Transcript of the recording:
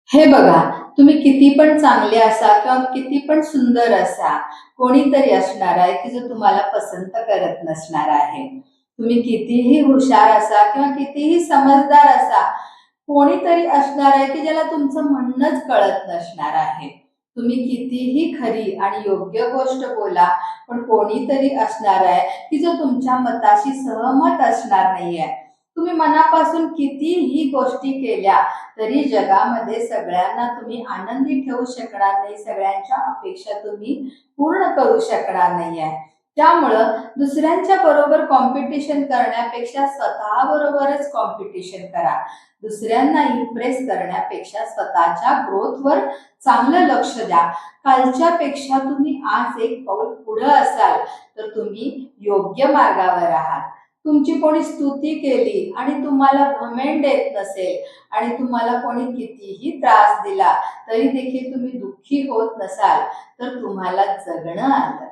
हे बघा, तुम्ही किती पण चांगले असा किंवा किती पण सुंदर असा, कोणीतरी असणार आहे की जो तुम्हाला पसंत करत नसणार आहे. तुम्ही कितीही हुशार असा किंवा कितीही समजदार असा, कोणीतरी असणार आहे की ज्याला तुमचं म्हणणंच कळत नसणार आहे. तुम्ही कितीही खरी आणि योग्य गोष्ट बोला, पण कोणीतरी असणार आहे की जो तुमच्या मताशी सहमत असणार नाहीये. तुम्ही मनापासून कितीही गोष्टी केल्या तरी जगामध्ये सगळ्यांना तुम्ही आनंदी ठेवू शकणार नाही, सगळ्यांच्या अपेक्षा तुम्ही पूर्ण करू शकणार नाहीये. त्यामुळं दुसऱ्यांच्या बरोबर कॉम्पिटिशन करण्यापेक्षा स्वतःबरोबरच कॉम्पिटिशन करा. दुसऱ्यांना इम्प्रेस करण्यापेक्षा स्वतःच्या ग्रोथवर चांगलं लक्ष द्या. कालच्यापेक्षा तुम्ही आज एक पाऊल पुढं असाल तर तुम्ही योग्य मार्गावर आहात. तुमची कोणी स्तुती केली आणि तुम्हाला घमेंड येत नसेल आणि तुम्हाला कोणी कितीही त्रास दिला तरी देखील तुम्ही दुःखी होत नसाल तर तुम्हाला जगणं आलं.